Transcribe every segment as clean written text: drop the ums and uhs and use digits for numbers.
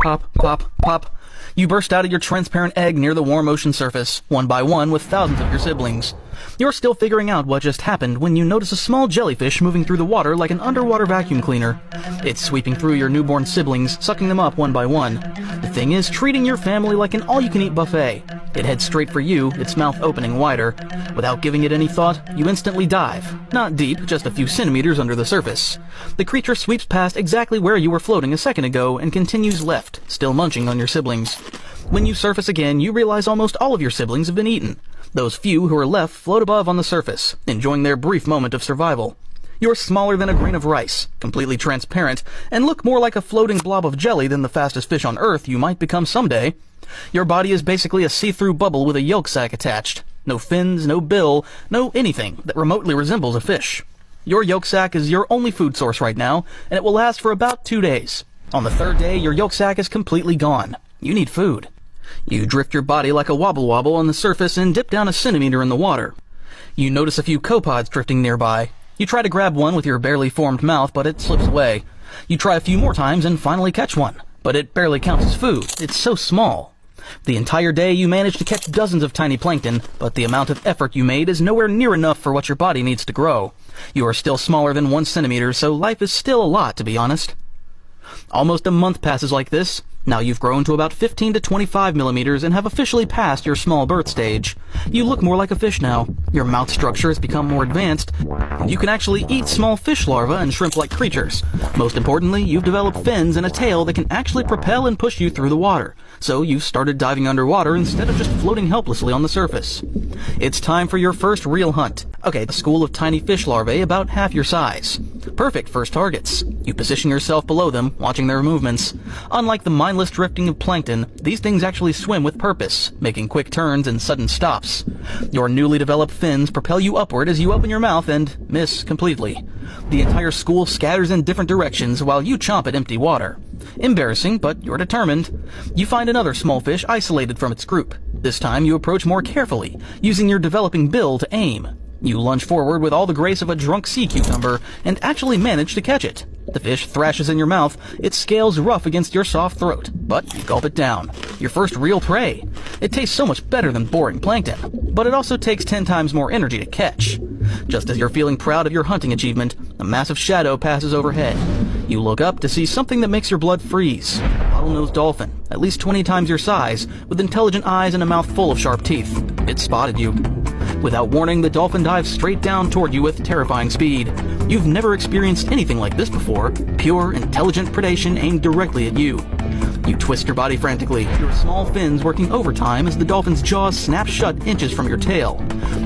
pop, pop, pop. You burst out of your transparent egg near the warm ocean surface, one by one with thousands of your siblings. You're still figuring out what just happened when you notice a small jellyfish moving through the water like an underwater vacuum cleaner. It's sweeping through your newborn siblings, sucking them up one by one. The thing is treating your family like an all-you-can-eat buffet. It heads straight for you, its mouth opening wider. Without giving it any thought, you instantly dive. Not deep, just a few centimeters under the surface. The creature sweeps past exactly where you were floating a second ago and continues left, still munching on your siblings. When you surface again, you realize almost all of your siblings have been eaten. Those few who are left float above on the surface, enjoying their brief moment of survival. You're smaller than a grain of rice, completely transparent, and look more like a floating blob of jelly than the fastest fish on Earth you might become someday. Your body is basically a see-through bubble with a yolk sac attached. No fins, no bill, no anything that remotely resembles a fish. Your yolk sac is your only food source right now, and it will last for about 2 days. On the 3rd day, your yolk sac is completely gone. You need food. You drift your body like a wobble-wobble on the surface and dip down a centimeter in the water. You notice a few copepods drifting nearby. You try to grab one with your barely formed mouth, but it slips away. You try a few more times and finally catch one, but it barely counts as food. It's so small. The entire day you manage to catch dozens of tiny plankton, but the amount of effort you made is nowhere near enough for what your body needs to grow. You are still smaller than 1 centimeter, so life is still a lot, to be honest. Almost a month passes like this. Now you've grown to about 15 to 25 millimeters and have officially passed your small birth stage. You look more like a fish now. Your mouth structure has become more advanced, and you can actually eat small fish larvae and shrimp-like creatures. Most importantly, you've developed fins and a tail that can actually propel and push you through the water. So you've started diving underwater instead of just floating helplessly on the surface. It's time for your first real hunt. Okay, a school of tiny fish larvae about half your size. Perfect first targets. You position yourself below them, watching their movements. Unlike the mindless drifting of plankton, these things actually swim with purpose, making quick turns and sudden stops. Your newly developed fins propel you upward as you open your mouth and miss completely. The entire school scatters in different directions while you chomp at empty water. Embarrassing, but you're determined. You find another small fish isolated from its group. This time you approach more carefully, using your developing bill to aim. You lunge forward with all the grace of a drunk sea cucumber and actually manage to catch it. The fish thrashes in your mouth, its scales rough against your soft throat, but you gulp it down. Your first real prey. It tastes so much better than boring plankton, but it also takes 10 times more energy to catch. Just as you're feeling proud of your hunting achievement, a massive shadow passes overhead. You look up to see something that makes your blood freeze. A bottlenose dolphin, at least 20 times your size, with intelligent eyes and a mouth full of sharp teeth. It spotted you. Without warning, the dolphin dives straight down toward you with terrifying speed. You've never experienced anything like this before. Pure, intelligent predation aimed directly at you. You twist your body frantically, your small fins working overtime as the dolphin's jaws snap shut inches from your tail.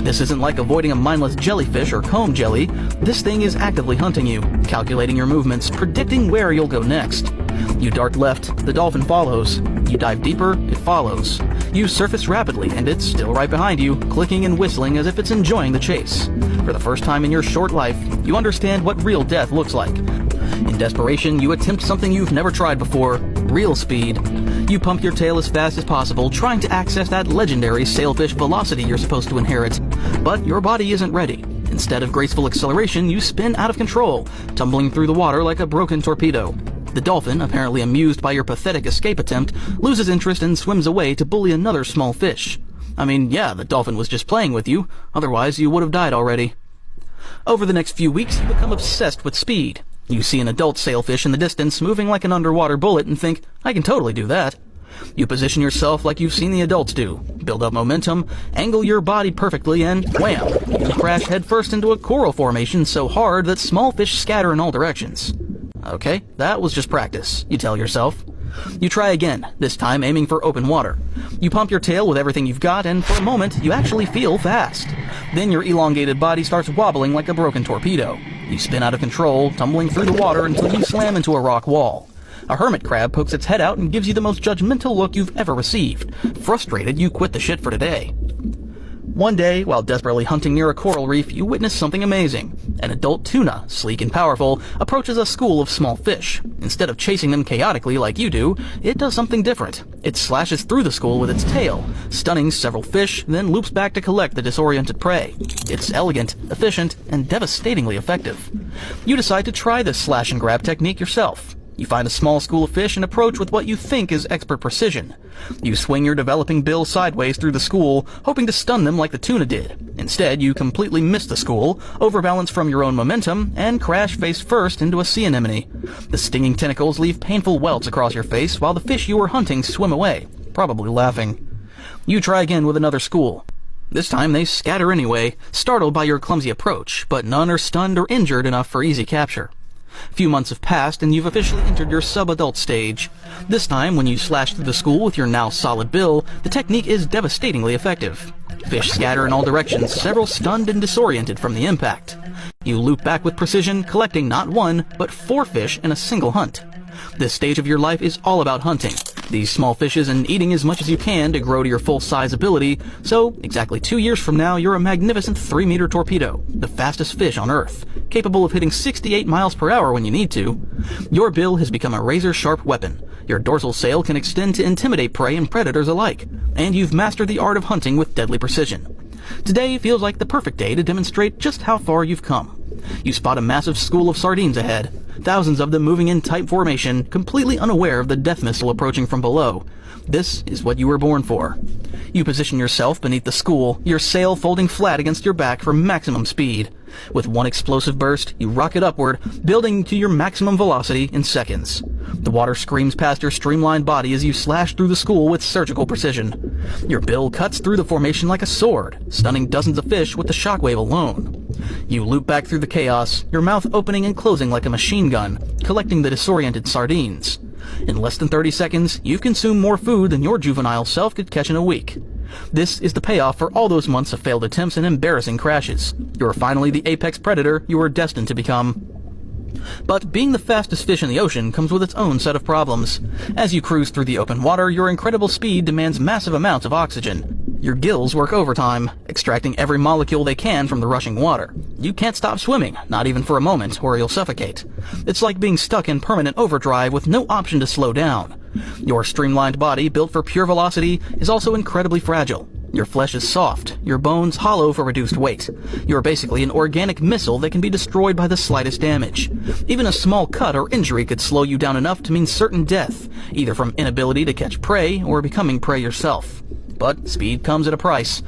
This isn't like avoiding a mindless jellyfish or comb jelly. This thing is actively hunting you, calculating your movements, predicting where you'll go next. You dart left, the dolphin follows. You dive deeper, it follows. You surface rapidly, and it's still right behind you, clicking and whistling as if it's enjoying the chase. For the first time in your short life, you understand what real death looks like. In desperation, you attempt something you've never tried before, real speed. You pump your tail as fast as possible, trying to access that legendary sailfish velocity you're supposed to inherit. But your body isn't ready. Instead of graceful acceleration, you spin out of control, tumbling through the water like a broken torpedo. The dolphin, apparently amused by your pathetic escape attempt, loses interest and swims away to bully another small fish. I mean, yeah, the dolphin was just playing with you, otherwise you would have died already. Over the next few weeks, you become obsessed with speed. You see an adult sailfish in the distance moving like an underwater bullet and think, I can totally do that. You position yourself like you've seen the adults do, build up momentum, angle your body perfectly, and wham! You crash headfirst into a coral formation so hard that small fish scatter in all directions. Okay, that was just practice, you tell yourself. You try again, this time aiming for open water. You pump your tail with everything you've got, and for a moment, you actually feel fast. Then your elongated body starts wobbling like a broken torpedo. You spin out of control, tumbling through the water until you slam into a rock wall. A hermit crab pokes its head out and gives you the most judgmental look you've ever received. Frustrated, you quit the shit for today. One day, while desperately hunting near a coral reef, you witness something amazing. An adult tuna, sleek and powerful, approaches a school of small fish. Instead of chasing them chaotically like you do, it does something different. It slashes through the school with its tail, stunning several fish, then loops back to collect the disoriented prey. It's elegant, efficient, and devastatingly effective. You decide to try this slash and grab technique yourself. You find a small school of fish and approach with what you think is expert precision. You swing your developing bill sideways through the school, hoping to stun them like the tuna did. Instead, you completely miss the school, overbalance from your own momentum, and crash face first into a sea anemone. The stinging tentacles leave painful welts across your face while the fish you were hunting swim away, probably laughing. You try again with another school. This time they scatter anyway, startled by your clumsy approach, but none are stunned or injured enough for easy capture. A few months have passed and you've officially entered your sub-adult stage. This time, when you slash through the school with your now solid bill, the technique is devastatingly effective. Fish scatter in all directions, several stunned and disoriented from the impact. You loop back with precision, collecting not one, but 4 fish in a single hunt. This stage of your life is all about hunting these small fishes and eating as much as you can to grow to your full-size ability, so exactly 2 years from now you're a magnificent 3-meter torpedo, the fastest fish on Earth, capable of hitting 68 miles per hour when you need to. Your bill has become a razor-sharp weapon. Your dorsal sail can extend to intimidate prey and predators alike, and you've mastered the art of hunting with deadly precision. Today feels like the perfect day to demonstrate just how far you've come. You spot a massive school of sardines ahead, thousands of them moving in tight formation, completely unaware of the death missile approaching from below. This is what you were born for. You position yourself beneath the school, your sail folding flat against your back for maximum speed. With one explosive burst, you rocket upward, building to your maximum velocity in seconds. The water screams past your streamlined body as you slash through the school with surgical precision. Your bill cuts through the formation like a sword, stunning dozens of fish with the shockwave alone. You loop back through the chaos, your mouth opening and closing like a machine gun, collecting the disoriented sardines. In less than 30 seconds, you've consumed more food than your juvenile self could catch in a week. This is the payoff for all those months of failed attempts and embarrassing crashes. You are finally the apex predator you were destined to become. But being the fastest fish in the ocean comes with its own set of problems. As you cruise through the open water, your incredible speed demands massive amounts of oxygen. Your gills work overtime, extracting every molecule they can from the rushing water. You can't stop swimming, not even for a moment, or you'll suffocate. It's like being stuck in permanent overdrive with no option to slow down. Your streamlined body, built for pure velocity, is also incredibly fragile. Your flesh is soft, your bones hollow for reduced weight. You are basically an organic missile that can be destroyed by the slightest damage. Even a small cut or injury could slow you down enough to mean certain death, either from inability to catch prey or becoming prey yourself. But speed comes at a price.